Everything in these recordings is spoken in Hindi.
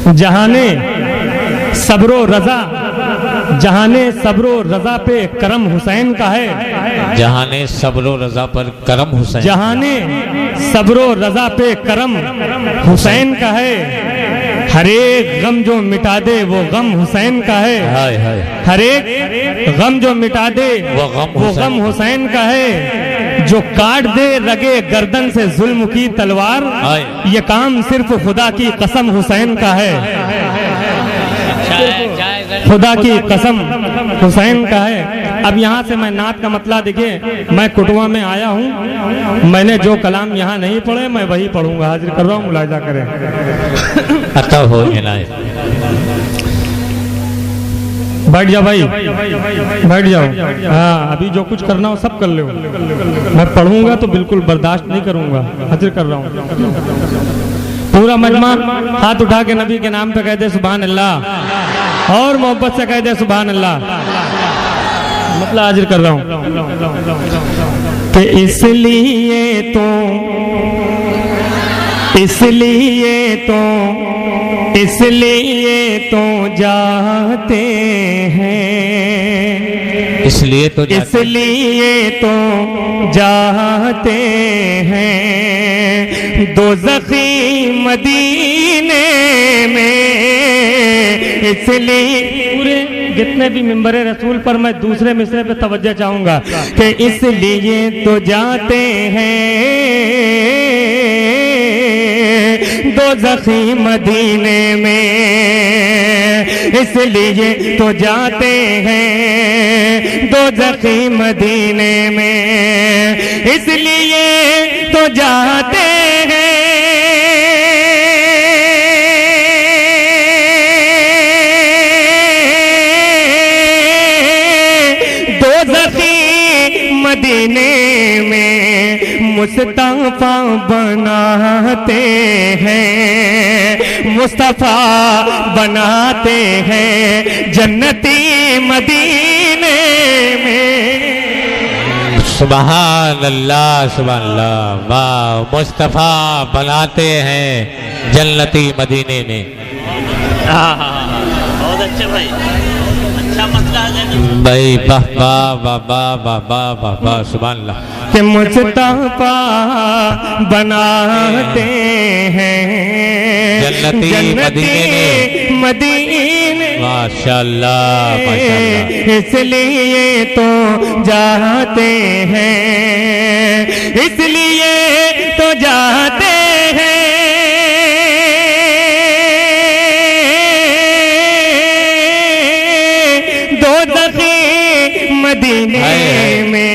जहाने सब्रो रजा, जहाने सब्रो रजा पे करम हुसैन का है। जहाने सब्रो रजा पर करम हुसैन, जहाने सब्रो रजा पे करम हुसैन का है। हर एक गम जो मिटा दे वो गम हुसैन का है। हाय हाय, हर एक गम जो मिटा दे वो गम हुसैन का है। जो काट दे रगे गर्दन से जुल्म की तलवार, ये काम सिर्फ खुदा की कसम हुसैन का है। खुदा की कसम हुसैन का है। अब यहाँ से मैं नात का मतला देखिए, मैं कुटवा में आया हूँ, मैंने जो कलाम यहाँ नहीं पढ़े मैं वही पढ़ूंगा। हाजिर कर रहा हूँ, मुलाहिजा करें। अता हो बैठ जाओ भाई, बैठ जाओ। हाँ, अभी जो कुछ करना हो सब कर लो। मैं पढ़ूंगा तो बिल्कुल बर्दाश्त नहीं करूंगा। हाजिर कर रहा हूँ। पूरा मजमा हाथ उठा के नबी के नाम पे कह दे सुभान अल्लाह, और मोहब्बत से कह दे सुभान अल्लाह। मतलब हाजिर कर रहा हूँ कि इसलिए तो जाते हैं, इसलिए तो जाते हैं दोज़ख़ी मदीने में। इसलिए पूरे जितने भी मिंबर रसूल पर मैं दूसरे मिसरे पे तवज्जो चाहूंगा कि इसलिए तो जाते हैं दोज़ख़ी मदीने में। इसलिए तो जाते हैं दोज़ख़ी मदीने में। इसलिए तो जाते हैं मदीने में। मुस्तफा बनाते हैं, मुस्तफा बनाते हैं जन्नती मदीने में। सुभान अल्लाह, सुभान अल्लाह। वाह, मुस्तफा बनाते हैं जन्नती मदीने में। बहुत अच्छे भाई, अच्छा मसला है भाई। वाह वाह वाह वाह वाह वाह वाह वाह, सुभान अल्लाह। कि मुस्तफा बनाते हैं जन्नती मदीने। माशाअल्लाह माशाअल्लाह। इसलिए तो जाते हैं, इसलिए तो जाते हैं मदीने में।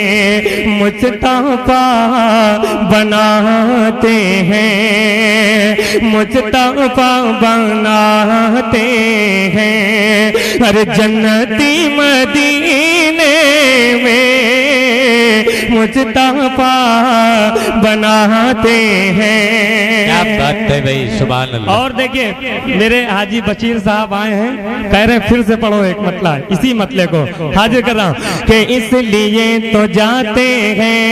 मुस्तफा बनाते हैं, मुस्तफा बनाते हैं हर जन्नती मदीने में। मुस्तफा बनाते हैं। क्या बात है भाई, सुभान अल्लाह। और देखिए मेरे हाजी बशीर साहब आए हैं, कह रहे फिर से पढ़ो एक मतला, इसी मतले को हाजिर कर रहा हूं कि इसलिए तो जाते हैं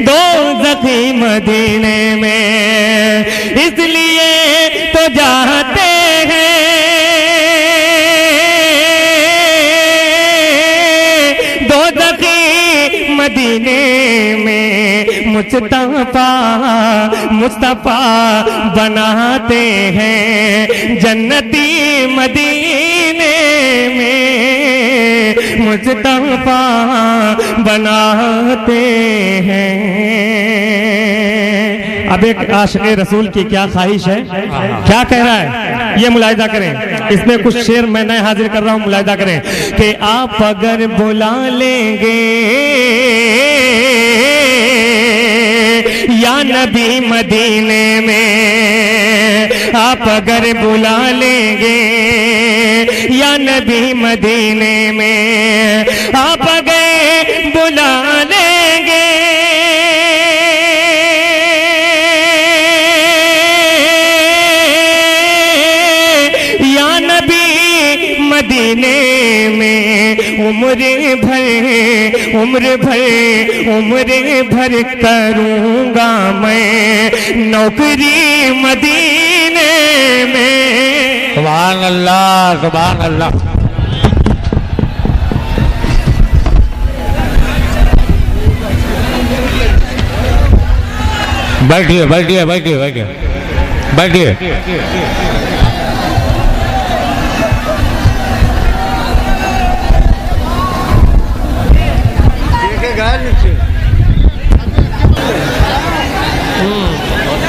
दोज़ख़ी मदीने में। इसलिए तो जाते हैं दोज़ख़ी मदीने में। मुस्तफा बनाते हैं जन्नती मदीने में। मुस्तफा बनाते हैं। अब एक आशिक़ रसूल की क्या ख्वाहिश है, क्या कह रहा है, ये मुलाहिजा करें। इसमें कुछ शेर मैं नए हाजिर कर रहा हूँ, मुलाहिजा करें कि आप अगर बुला लेंगे या नबी मदीने में, आप अगर बुला लेंगे या नबी मदीने में, आप अगर बुला लेंगे या नबी मदीने में। उम्र भर करूँगा मैं नौकरी मदीने में। सुभान अल्लाह, सुभान अल्लाह। बैठिए बैठिए बैठिए बैठिए बैठिए।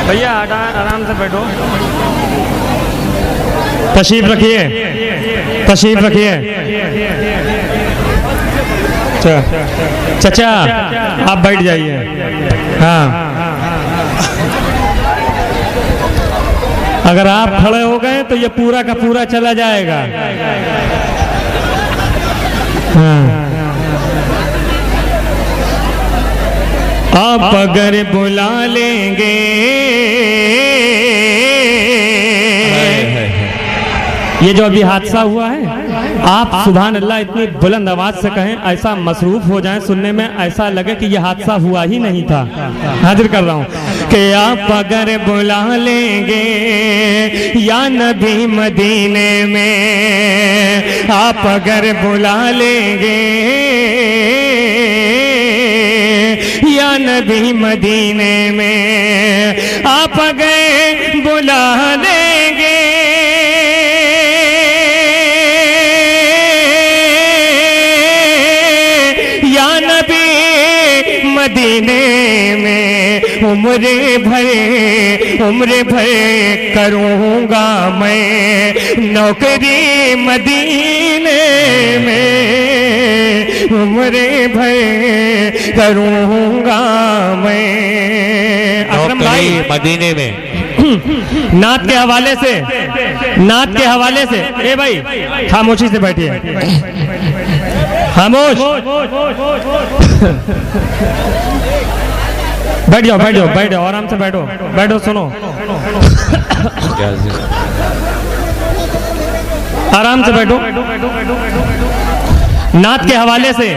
भैया आराम से बैठो, तशरीफ रखिए, तशरीफ रखिए। चाचा आप बैठ जाइए। हाँ, अगर आप खड़े हो गए तो ये पूरा का पूरा चला जाएगा। हाँ, आप अगर बुला लेंगे, ये जो अभी हादसा हुआ है, आप सुभान अल्लाह इतनी बुलंद आवाज से कहें, ऐसा मसरूफ हो जाएं सुनने में, ऐसा लगे कि ये हादसा हुआ ही नहीं था। हाजिर कर रहा हूं कि आप अगर बुला लेंगे या नबी मदीने में, आप अगर बुला लेंगे या नबी मदीने में, आप अगर बुला लेंगे या नबी मदीने में, उम्र भर करूँगा मैं नौकरी मदीने में, उम्र भर करूँगा मैं। अकरम भाई मदीने में नात के हवाले से, नात के हवाले से, ए भाई खामोशी से बैठिए, खामोश बैठ जाओ, बैठ जाओ, बैठ जाओ, आराम से बैठो, बैठो, सुनो, आराम से बैठो। नात के हवाले से,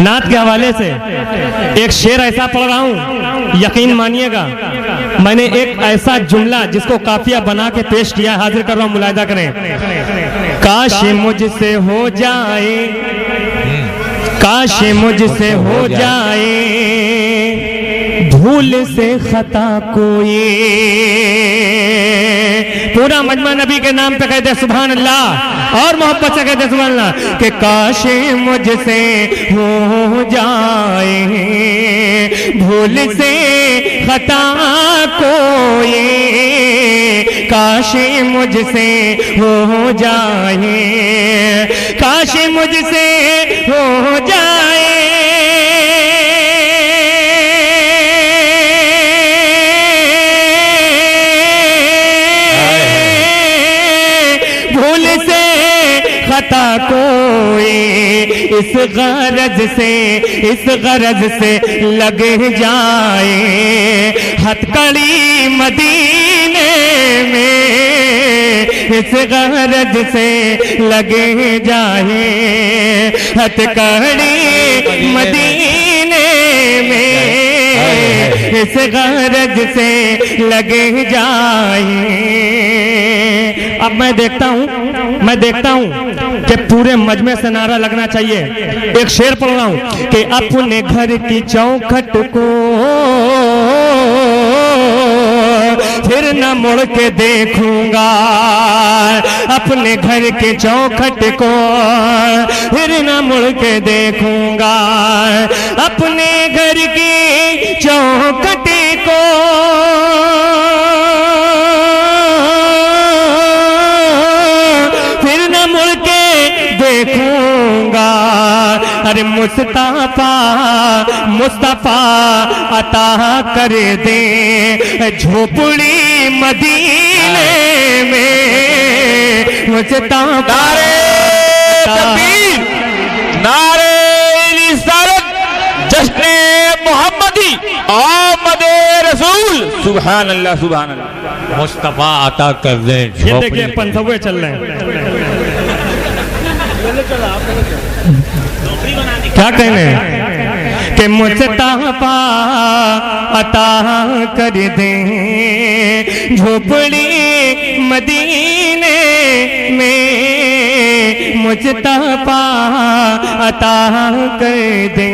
नात के हवाले से एक शेर ऐसा पढ़ रहा हूं, यकीन मानिएगा, मैंने एक ऐसा जुमला जिसको काफिया बना के पेश किया, हाजिर कर रहा हूं, मुलाहिजा करें। काश मुझसे हो जाए, काश मुझसे हो जाए भूल से खता कोई। पूरा मजमा नबी के नाम पे कहते सुभान अल्लाह, और मोहब्बत से कहते सुभान अल्लाह कि काश मुझसे हो जाए भूल से खता कोई, काश मुझसे हो जाए, काश मुझसे हो जाए भूल से खता कोई, इस गरज से लग जाए हथकड़ी मदीने में, इस गरज से लगे जाए हथकड़ी मदीने में, इस गरज से लगे जाए। अब मैं देखता हूं कि पूरे मजमे से नारा लगना चाहिए। एक शेर पढ़ रहा हूं कि अपने घर की चौखट को फिर न मुड़ के देखूंगा, अपने घर के चौखट को फिर न मुड़ के देखूंगा, अपने घर की चौखट को फिर न मुड़ के देखूंगा। अरे मुस्तफा अता कर दे झोपड़ी मदीने में, मुस्तफा नारे रिसालत जश्ने मोहम्मदी आमद रसूल। सुभान अल्लाह, सुभान अल्लाह। मुस्तफा अता कर दे। ये देखिए पंथवे चल रहे हैं। नौकरी बना दी। क्या कहने हैं कि मुस्तफा अता कर दे झोपड़ी मदीने में, मुस्तफा अता कर दे